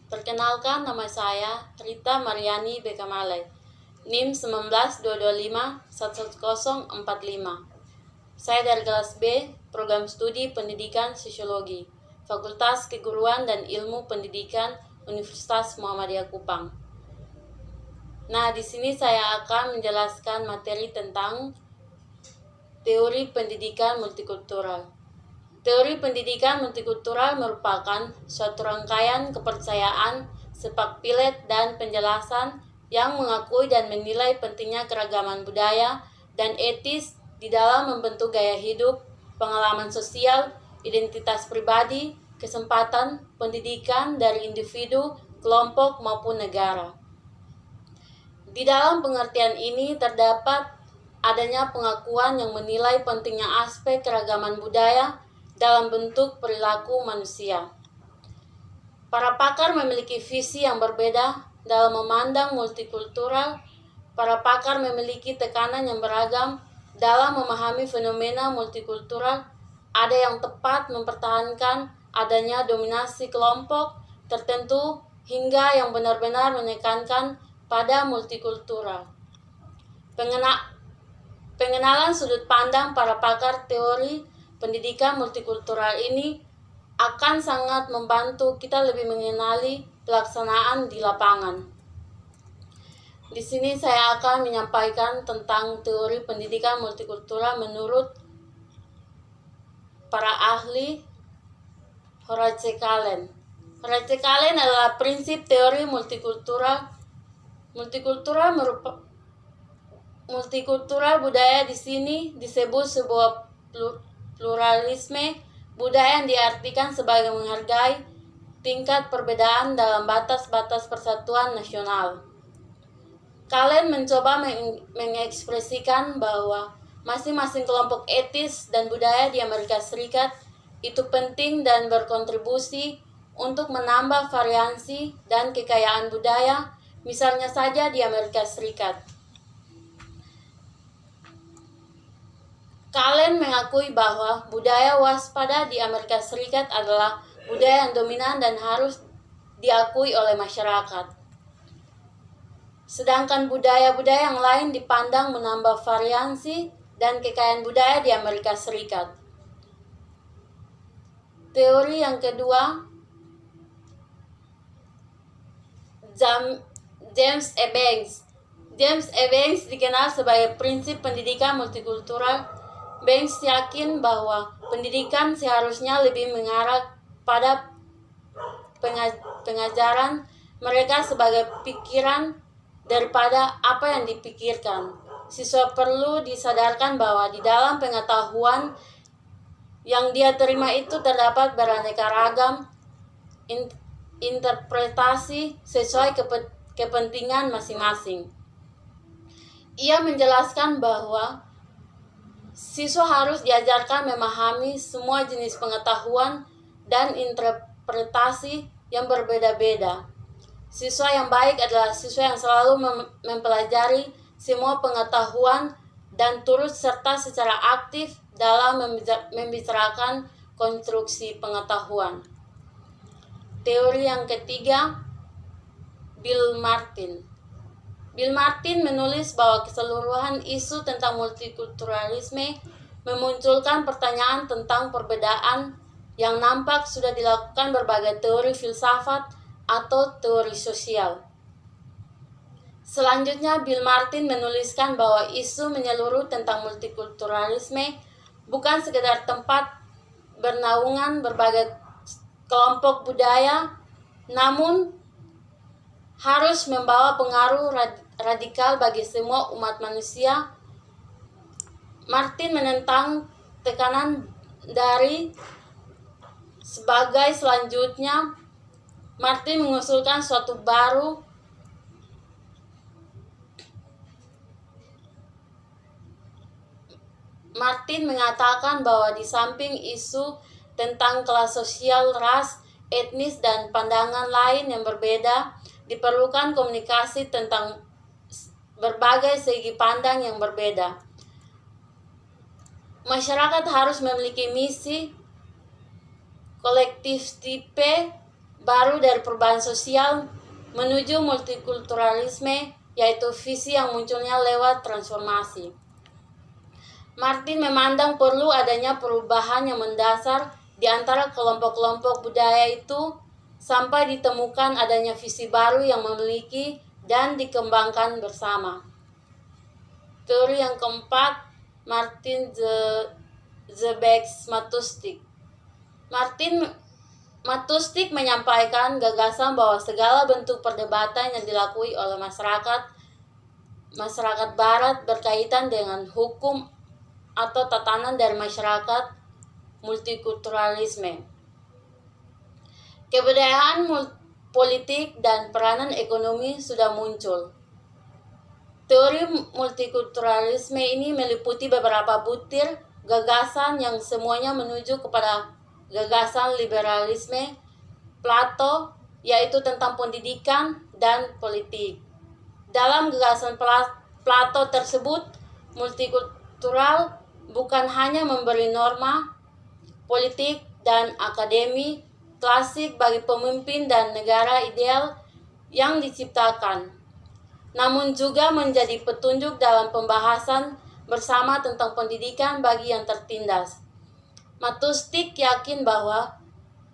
Perkenalkan, nama saya Rita Mariani Bekamale, NIM 192511045. Saya dari kelas B, Program Studi Pendidikan Sosiologi, Fakultas Keguruan dan Ilmu Pendidikan Universitas Muhammadiyah Kupang. Nah, di sini saya akan menjelaskan materi tentang teori pendidikan multikultural. Teori pendidikan multikultural merupakan suatu rangkaian kepercayaan, sepak pilet, dan penjelasan yang mengakui dan menilai pentingnya keragaman budaya dan etis di dalam membentuk gaya hidup, pengalaman sosial, identitas pribadi, kesempatan pendidikan dari individu, kelompok, maupun negara. Di dalam pengertian ini terdapat adanya pengakuan yang menilai pentingnya aspek keragaman budaya dalam bentuk perilaku manusia. Para pakar memiliki visi yang berbeda dalam memandang multikultural. Para pakar memiliki tekanan yang beragam dalam memahami fenomena multikultural. Ada yang tepat mempertahankan adanya dominasi kelompok tertentu hingga yang benar-benar menekankan pada multikultural. Pengenalan sudut pandang para pakar teori pendidikan multikultural ini akan sangat membantu kita lebih mengenali pelaksanaan di lapangan. Di sini saya akan menyampaikan tentang teori pendidikan multikultural menurut para ahli Horace Kallen. Horace Kallen adalah prinsip teori multikultural. Multikultural budaya di sini disebut sebuah pluralisme budaya yang diartikan sebagai menghargai tingkat perbedaan dalam batas-batas persatuan nasional. Kallen mencoba mengekspresikan bahwa masing-masing kelompok etis dan budaya di Amerika Serikat itu penting dan berkontribusi untuk menambah variasi dan kekayaan budaya, misalnya saja di Amerika Serikat. Kallen mengakui bahwa budaya waspada di Amerika Serikat adalah budaya yang dominan dan harus diakui oleh masyarakat. Sedangkan budaya-budaya yang lain dipandang menambah variasi dan kekayaan budaya di Amerika Serikat. Teori yang kedua, James E. Banks. James E. Banks dikenal sebagai prinsip pendidikan multikultural. Banks yakin bahwa pendidikan seharusnya lebih mengarah pada pengajaran mereka sebagai pikiran daripada apa yang dipikirkan. Siswa perlu disadarkan bahwa di dalam pengetahuan yang dia terima itu terdapat beraneka ragam interpretasi sesuai kepentingan masing-masing. Ia menjelaskan bahwa siswa harus diajarkan memahami semua jenis pengetahuan dan interpretasi yang berbeda-beda. Siswa yang baik adalah siswa yang selalu mempelajari semua pengetahuan dan turut serta secara aktif dalam membicarakan konstruksi pengetahuan. Teori yang ketiga, Bill Martin. Bill Martin menulis bahwa keseluruhan isu tentang multikulturalisme memunculkan pertanyaan tentang perbedaan yang nampak sudah dilakukan berbagai teori filsafat atau teori sosial. Selanjutnya, Bill Martin menuliskan bahwa isu menyeluruh tentang multikulturalisme bukan sekedar tempat bernaungan berbagai kelompok budaya, namun harus membawa pengaruh radikal bagi semua umat manusia. Martin menentang tekanan dari sebagai selanjutnya. Martin mengusulkan suatu baru Martin mengatakan bahwa di samping isu tentang kelas sosial, ras, etnis, dan pandangan lain yang berbeda, diperlukan komunikasi tentang berbagai segi pandang yang berbeda. Masyarakat harus memiliki misi kolektif tipe baru dari perubahan sosial menuju multikulturalisme, yaitu visi yang munculnya lewat transformasi. Martin memandang perlu adanya perubahan yang mendasar di antara kelompok-kelompok budaya itu sampai ditemukan adanya visi baru yang memiliki dan dikembangkan bersama. Teori yang keempat, Martin Zebeks-Matustik. Martin Matustik menyampaikan gagasan bahwa segala bentuk perdebatan yang dilalui oleh masyarakat barat berkaitan dengan hukum atau tatanan dari masyarakat multikulturalisme. Kebudayaan politik dan peranan ekonomi sudah muncul. Teori multikulturalisme ini meliputi beberapa butir gagasan yang semuanya menuju kepada gagasan liberalisme Plato, yaitu tentang pendidikan dan politik. Dalam gagasan Plato tersebut, multikultural bukan hanya memberi norma politik dan akademi klasik bagi pemimpin dan negara ideal yang diciptakan, namun juga menjadi petunjuk dalam pembahasan bersama tentang pendidikan bagi yang tertindas. Matustik yakin bahwa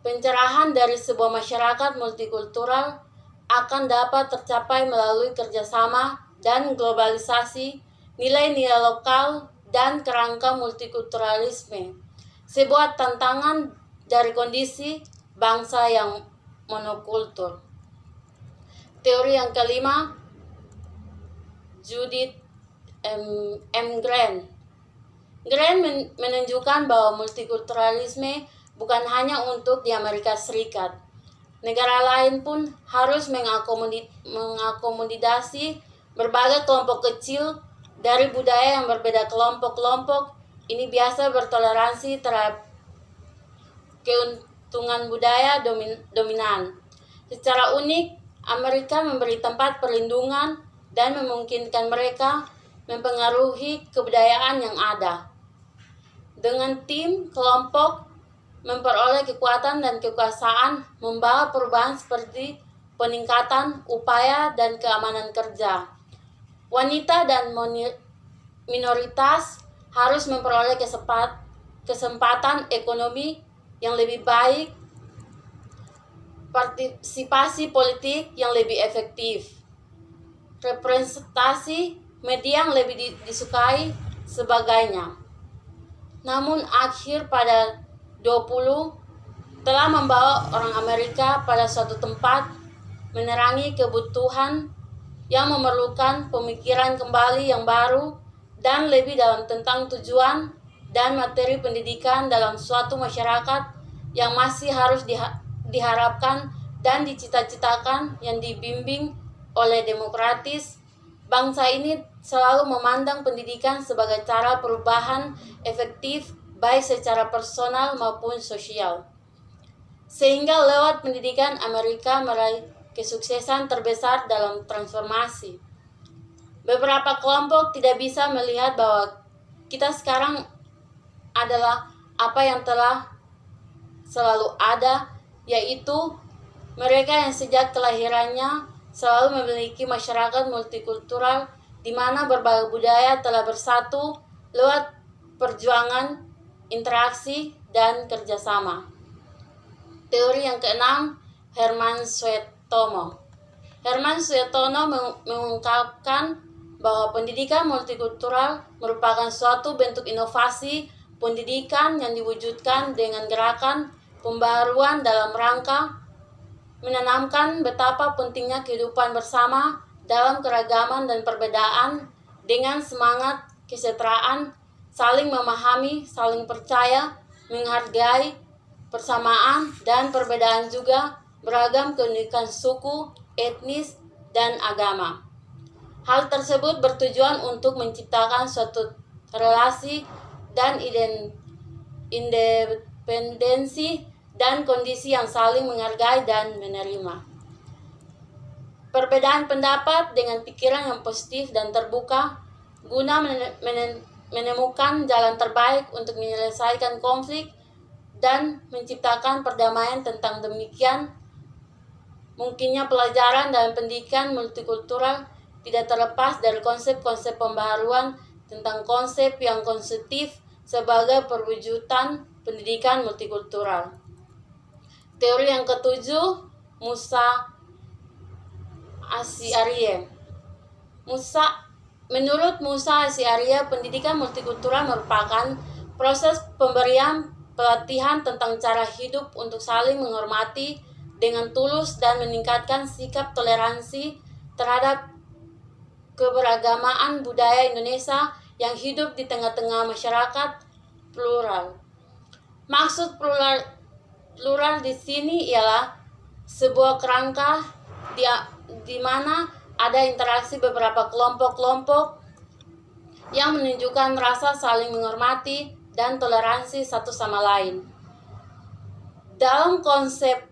pencerahan dari sebuah masyarakat multikultural akan dapat tercapai melalui kerjasama dan globalisasi, nilai-nilai lokal, dan kerangka multikulturalisme, sebuah tantangan dari kondisi bangsa yang monokultur. Teori yang kelima, Judith M. Grant. Grant menunjukkan bahwa multikulturalisme bukan hanya untuk di Amerika Serikat. Negara lain pun harus mengakomodasi berbagai kelompok kecil dari budaya yang berbeda. Kelompok-kelompok ini biasa bertoleransi terhadap keuntungan budaya dominan. Secara unik, Amerika memberi tempat perlindungan dan memungkinkan mereka mempengaruhi kebudayaan yang ada. Dengan tim, kelompok memperoleh kekuatan dan kekuasaan membawa perubahan seperti peningkatan upaya dan keamanan kerja. Wanita dan minoritas harus memperoleh kesempatan ekonomi yang lebih baik, partisipasi politik yang lebih efektif, representasi media yang lebih disukai, sebagainya. Namun akhir pada 20 telah membawa orang Amerika pada suatu tempat menerangi kebutuhan yang memerlukan pemikiran kembali yang baru dan lebih dalam tentang tujuan dan materi pendidikan dalam suatu masyarakat yang masih harus diharapkan dan dicita-citakan yang dibimbing oleh demokratis. Bangsa ini selalu memandang pendidikan sebagai cara perubahan efektif baik secara personal maupun sosial. Sehingga lewat pendidikan Amerika meraih kesuksesan terbesar dalam transformasi. Beberapa kelompok tidak bisa melihat bahwa kita sekarang adalah apa yang telah selalu ada, yaitu mereka yang sejak kelahirannya selalu memiliki masyarakat multikultural di mana berbagai budaya telah bersatu lewat perjuangan, interaksi, dan kerjasama. Teori yang keenam, Herman Suetomo. Herman Suetomo mengungkapkan bahwa pendidikan multikultural merupakan suatu bentuk inovasi pendidikan yang diwujudkan dengan gerakan pembaharuan dalam rangka menanamkan betapa pentingnya kehidupan bersama dalam keragaman dan perbedaan dengan semangat kesetaraan, saling memahami, saling percaya, menghargai persamaan dan perbedaan juga beragam keunikan suku, etnis, dan agama. Hal tersebut bertujuan untuk menciptakan suatu relasi dan independensi dan kondisi yang saling menghargai dan menerima. Perbedaan pendapat dengan pikiran yang positif dan terbuka guna menemukan jalan terbaik untuk menyelesaikan konflik dan menciptakan perdamaian. Tentang demikian, mungkinnya pelajaran dan pendidikan multikultural tidak terlepas dari konsep-konsep pembaharuan tentang konsep yang konstruktif sebagai perwujudan pendidikan multikultural. Teori yang ketujuh, Musa Asy'ariyah. Menurut Musa Asy'ariyah, pendidikan multikultural merupakan proses pemberian pelatihan tentang cara hidup untuk saling menghormati dengan tulus dan meningkatkan sikap toleransi terhadap keberagamaan budaya Indonesia yang hidup di tengah-tengah masyarakat plural. Maksud plural di sini ialah sebuah kerangka di mana ada interaksi beberapa kelompok-kelompok yang menunjukkan rasa saling menghormati dan toleransi satu sama lain. Dalam konsep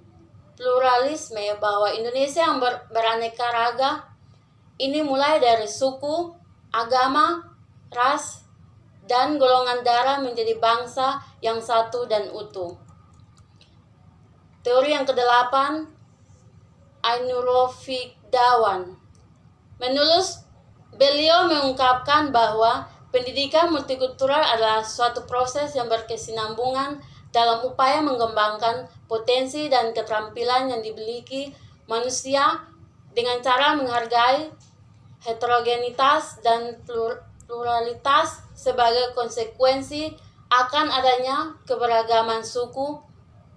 pluralisme bahwa Indonesia yang beraneka ragam ini mulai dari suku, agama, ras, dan golongan darah menjadi bangsa yang satu dan utuh. Teori yang kedelapan, Ainurul Fikdawan. Beliau mengungkapkan bahwa pendidikan multikultural adalah suatu proses yang berkesinambungan dalam upaya mengembangkan potensi dan keterampilan yang dimiliki manusia dengan cara menghargai heterogenitas dan pluralitas sebagai konsekuensi akan adanya keberagaman suku,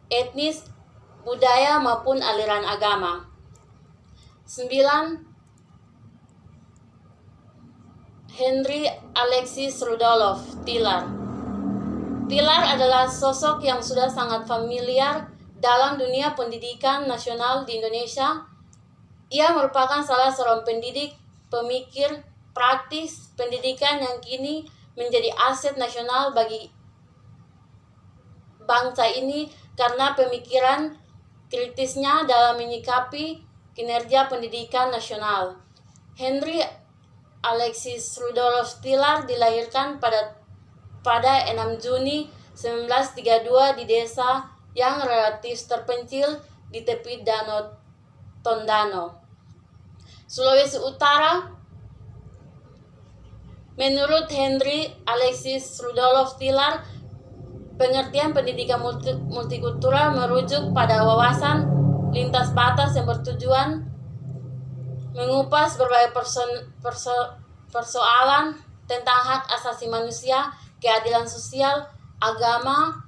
etnis, budaya maupun aliran agama. 9. Henry Alexis Rudolph Tiller. Tiller adalah sosok yang sudah sangat familiar dalam dunia pendidikan nasional di Indonesia. Ia merupakan salah seorang pendidik, pemikir, praktis pendidikan yang kini menjadi aset nasional bagi bangsa ini karena pemikiran kritisnya dalam menyikapi kinerja pendidikan nasional. Henry Alexis Rudolph Tiller dilahirkan pada 6 Juni 1932 di desa yang relatif terpencil di tepi Danau Tondano, Sulawesi Utara. Menurut Henry Alexis Rudolph Tiller, pengertian pendidikan multikultural merujuk pada wawasan lintas batas yang bertujuan mengupas berbagai persoalan tentang hak asasi manusia, keadilan sosial, agama,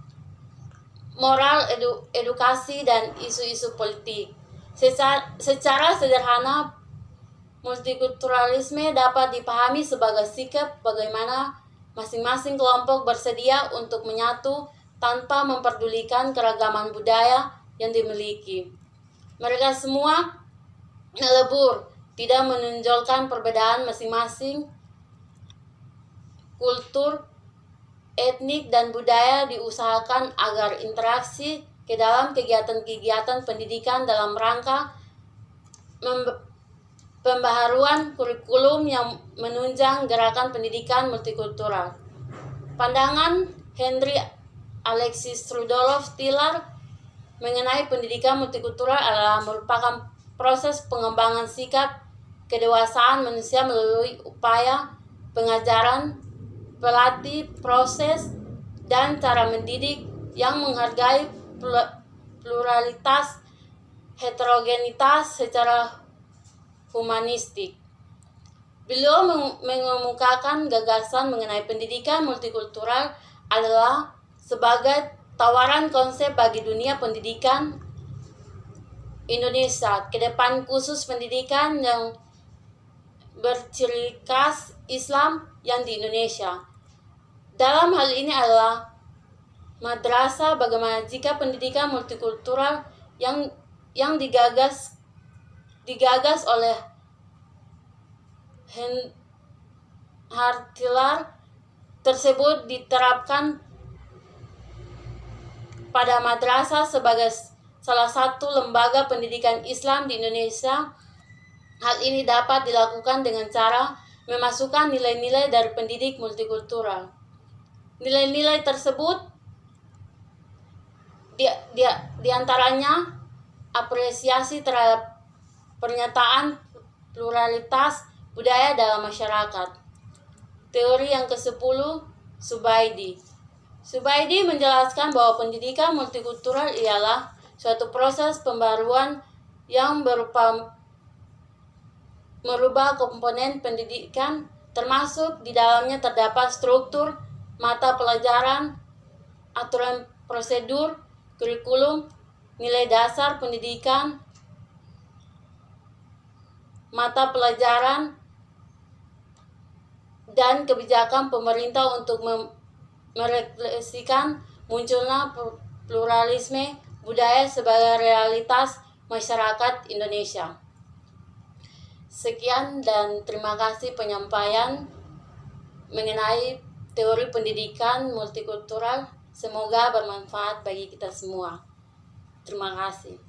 moral, edukasi, dan isu-isu politik. Secara sederhana, multikulturalisme dapat dipahami sebagai sikap bagaimana masing-masing kelompok bersedia untuk menyatu tanpa memperdulikan keragaman budaya yang dimiliki. Mereka semua melebur, tidak menonjolkan perbedaan masing-masing kultur, etnik, dan budaya, diusahakan agar interaksi ke dalam kegiatan-kegiatan pendidikan dalam rangka pembaharuan kurikulum yang menunjang gerakan pendidikan multikultural. Pandangan Henry Alexis Rudolph Tiller mengenai pendidikan multikultural adalah merupakan proses pengembangan sikap kedewasaan manusia melalui upaya pengajaran, pelatih, proses, dan cara mendidik yang menghargai pluralitas, heterogenitas secara humanistik. Beliau mengemukakan gagasan mengenai pendidikan multikultural adalah sebagai tawaran konsep bagi dunia pendidikan Indonesia ke depan, khusus pendidikan yang berciri khas Islam yang di Indonesia. Dalam hal ini adalah madrasah, bagaimana jika pendidikan multikultural yang digagas oleh Tiller tersebut diterapkan pada madrasah sebagai salah satu lembaga pendidikan Islam di Indonesia. Hal ini dapat dilakukan dengan cara memasukkan nilai-nilai dari pendidik multikultural. Nilai-nilai tersebut di antaranya apresiasi terhadap pernyataan pluralitas budaya dalam masyarakat. Teori yang ke-10, Zubaidi. Zubaidi menjelaskan bahwa pendidikan multikultural ialah suatu proses pembaruan yang merubah komponen pendidikan, termasuk di dalamnya terdapat struktur, mata pelajaran, aturan prosedur, kurikulum, nilai dasar pendidikan, mata pelajaran, dan kebijakan pemerintah untuk merefleksikan munculnya pluralisme budaya sebagai realitas masyarakat Indonesia. Sekian dan terima kasih penyampaian mengenai teori pendidikan multikultural. Semoga bermanfaat bagi kita semua. Terima kasih.